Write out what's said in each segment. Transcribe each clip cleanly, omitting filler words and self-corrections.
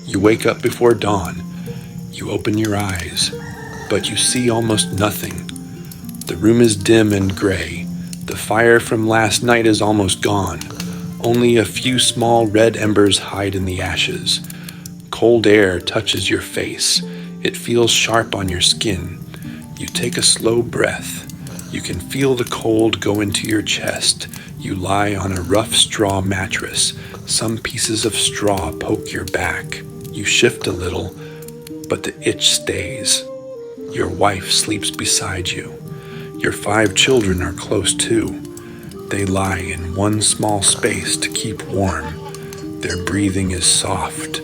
You wake up before dawn. You open your eyes, but you see almost nothing. The room is dim and gray. The fire from last night is almost gone. Only a few small red embers hide in the ashes. Cold air touches your face. It feels sharp on your skin. You take a slow breath. You can feel the cold go into your chest. You lie on a rough straw mattress. Some pieces of straw poke your back. You shift a little, but the itch stays. Your wife sleeps beside you. Your 5 children are close too. They lie in one small space to keep warm. Their breathing is soft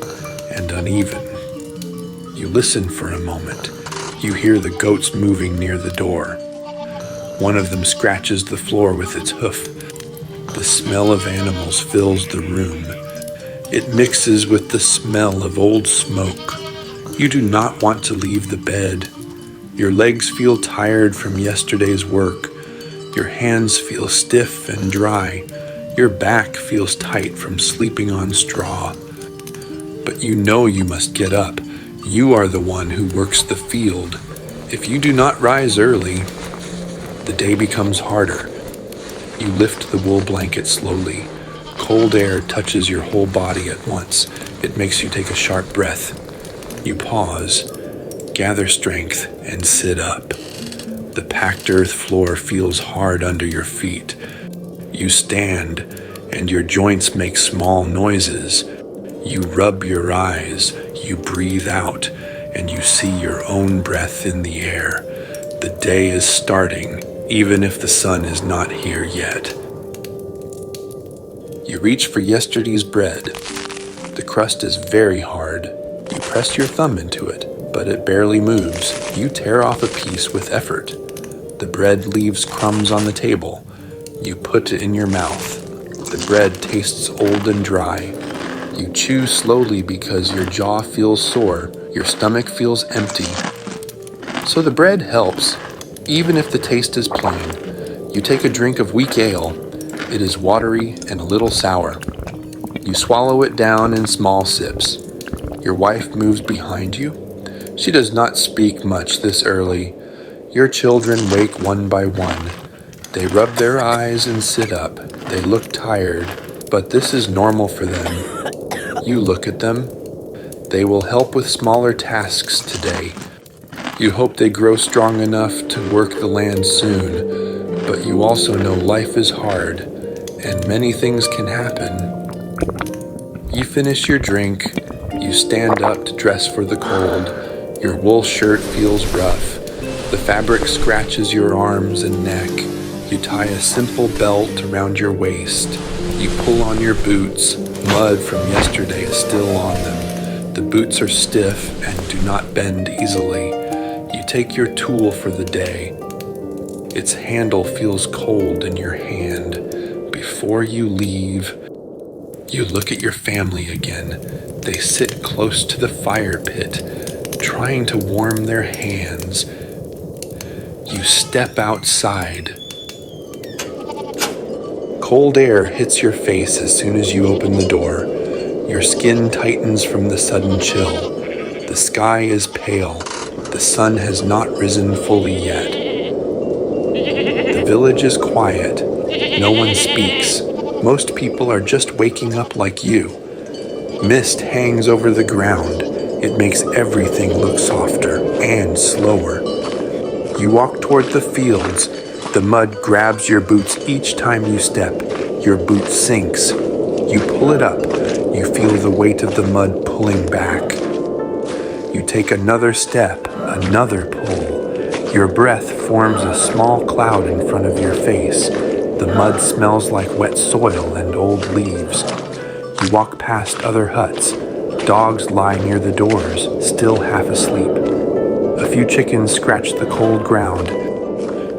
and uneven. You listen for a moment. You hear the goats moving near the door. One of them scratches the floor with its hoof. The smell of animals fills the room. It mixes with the smell of old smoke. You do not want to leave the bed. Your legs feel tired from yesterday's work. Your hands feel stiff and dry. Your back feels tight from sleeping on straw. But you know you must get up. You are the one who works the field. If you do not rise early, the day becomes harder. You lift the wool blanket slowly. Cold air touches your whole body at once. It makes you take a sharp breath. You pause, gather strength, and sit up. The packed earth floor feels hard under your feet. You stand, and your joints make small noises. You rub your eyes, you breathe out, and you see your own breath in the air. The day is starting, even if the sun is not here yet. You reach for yesterday's bread. The crust is very hard. You press your thumb into it, but it barely moves. You tear off a piece with effort. The bread leaves crumbs on the table. You put it in your mouth. The bread tastes old and dry. You chew slowly because your jaw feels sore. Your stomach feels empty. So the bread helps, even if the taste is plain. You take a drink of weak ale. It is watery and a little sour. You swallow it down in small sips. Your wife moves behind you. She does not speak much this early. Your children wake one by one. They rub their eyes and sit up. They look tired, but this is normal for them. You look at them. They will help with smaller tasks today. You hope they grow strong enough to work the land soon, but you also know life is hard, and many things can happen. You finish your drink. You stand up to dress for the cold. Your wool shirt feels rough. The fabric scratches your arms and neck. You tie a simple belt around your waist. You pull on your boots. Mud from yesterday is still on them. The boots are stiff and do not bend easily. You take your tool for the day. Its handle feels cold in your hand. Before you leave, you look at your family again. They sit close to the fire pit, trying to warm their hands. You step outside. Cold air hits your face as soon as you open the door. Your skin tightens from the sudden chill. The sky is pale. The sun has not risen fully yet. The village is quiet. No one speaks. Most people are just waking up like you. Mist hangs over the ground. It makes everything look softer and slower. You walk toward the fields. The mud grabs your boots each time you step. Your boot sinks. You pull it up. You feel the weight of the mud pulling back. You take another step, another pull. Your breath forms a small cloud in front of your face. The mud smells like wet soil and old leaves. You walk past other huts. Dogs lie near the doors, still half asleep. A few chickens scratch the cold ground.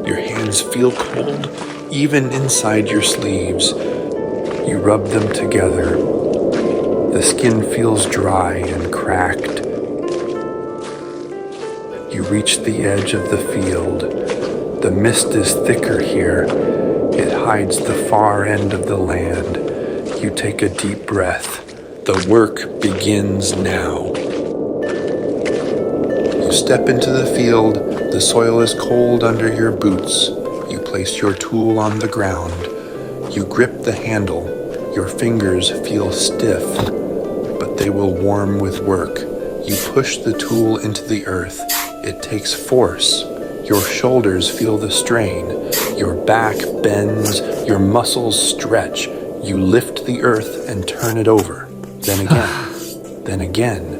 Your hands feel cold, even inside your sleeves. You rub them together. The skin feels dry and cracked. You reach the edge of the field. The mist is thicker here. It hides the far end of the land. You take a deep breath. The work begins now. You step into the field. The soil is cold under your boots. You place your tool on the ground. You grip the handle. Your fingers feel stiff, but they will warm with work. You push the tool into the earth. It takes force. Your shoulders feel the strain. Your back bends. Your muscles stretch. You lift the earth and turn it over. Then again. Then again.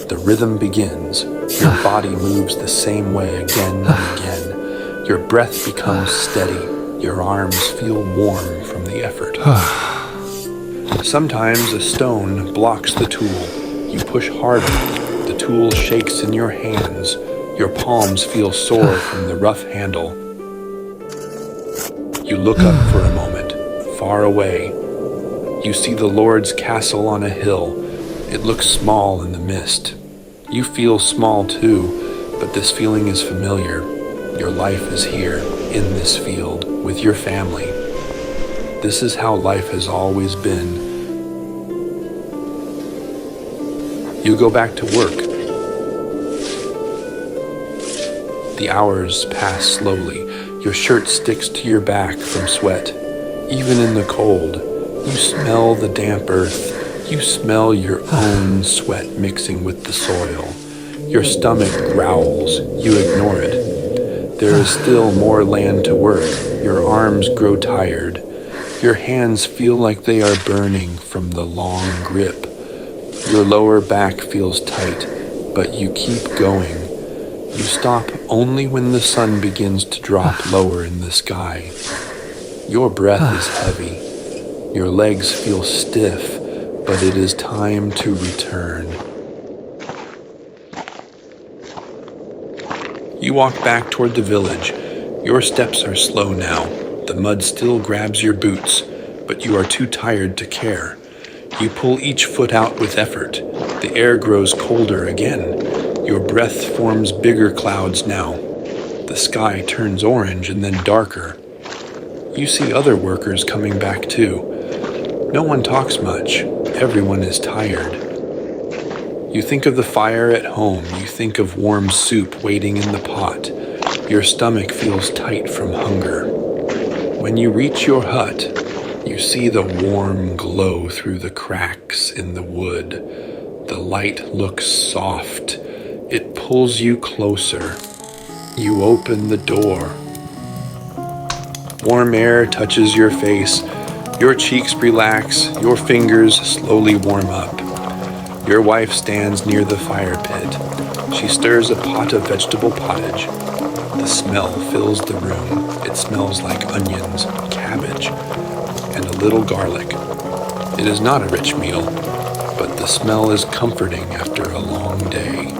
The rhythm begins. Your body moves the same way again and again. Your breath becomes steady. Your arms feel warm from the effort. Sometimes a stone blocks the tool. You push harder. The tool shakes in your hands. Your palms feel sore from the rough handle. You look up for a moment, far away. You see the Lord's castle on a hill. It looks small in the mist. You feel small too, but this feeling is familiar. Your life is here, in this field, with your family. This is how life has always been. You go back to work. The hours pass slowly. Your shirt sticks to your back from sweat. Even in the cold, you smell the damp earth. You smell your own sweat mixing with the soil. Your stomach growls. You ignore it. There is still more land to work. Your arms grow tired. Your hands feel like they are burning from the long grip. Your lower back feels tight, but you keep going. You stop only when the sun begins to drop lower in the sky. Your breath is heavy. Your legs feel stiff, but it is time to return. You walk back toward the village. Your steps are slow now. The mud still grabs your boots, but you are too tired to care. You pull each foot out with effort. The air grows colder again. Your breath forms bigger clouds now. The sky turns orange and then darker. You see other workers coming back too. No one talks much. Everyone is tired. You think of the fire at home. You think of warm soup waiting in the pot. Your stomach feels tight from hunger. When you reach your hut, you see the warm glow through the cracks in the wood. The light looks soft. It pulls you closer. You open the door. Warm air touches your face. Your cheeks relax. Your fingers slowly warm up. Your wife stands near the fire pit. She stirs a pot of vegetable pottage. The smell fills the room. It smells like onions, cabbage, and a little garlic. It is not a rich meal, but the smell is comforting after a long day.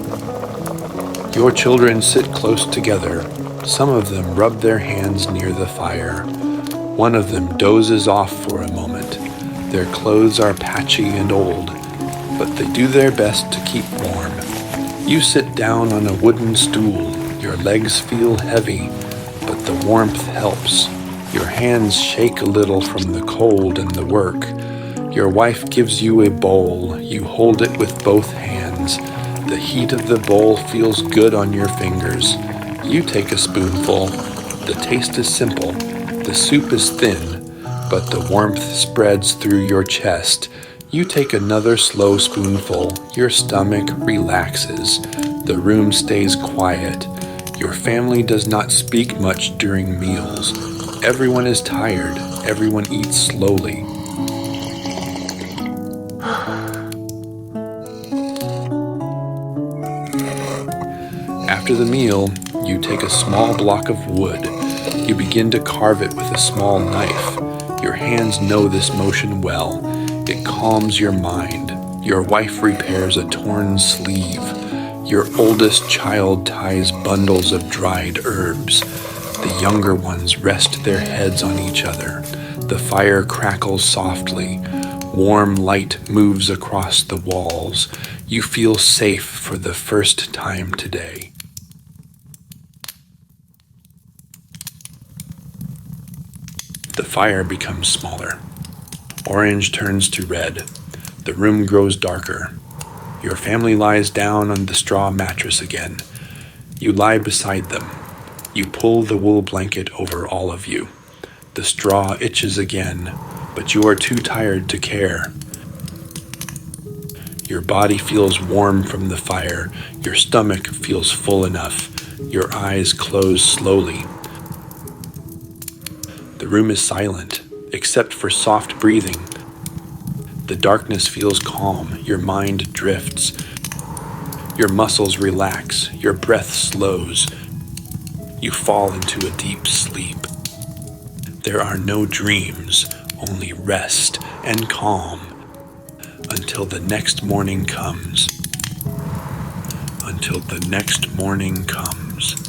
Your children sit close together. Some of them rub their hands near the fire. One of them dozes off for a moment. Their clothes are patchy and old, but they do their best to keep warm. You sit down on a wooden stool. Your legs feel heavy, but the warmth helps. Your hands shake a little from the cold and the work. Your wife gives you a bowl. You hold it with both hands. The heat of the bowl feels good on your fingers. You take a spoonful. The taste is simple. The soup is thin, but the warmth spreads through your chest. You take another slow spoonful. Your stomach relaxes. The room stays quiet. Your family does not speak much during meals. Everyone is tired. Everyone eats slowly. After the meal, you take a small block of wood. You begin to carve it with a small knife. Your hands know this motion well. It calms your mind. Your wife repairs a torn sleeve. Your oldest child ties bundles of dried herbs. The younger ones rest their heads on each other. The fire crackles softly. Warm light moves across the walls. You feel safe for the first time today. The fire becomes smaller. Orange turns to red. The room grows darker. Your family lies down on the straw mattress again. You lie beside them. You pull the wool blanket over all of you. The straw itches again, but you are too tired to care. Your body feels warm from the fire. Your stomach feels full enough. Your eyes close slowly. The room is silent, except for soft breathing. The darkness feels calm. Your mind drifts. Your muscles relax. Your breath slows. You fall into a deep sleep. There are no dreams, only rest and calm until the next morning comes. Until the next morning comes.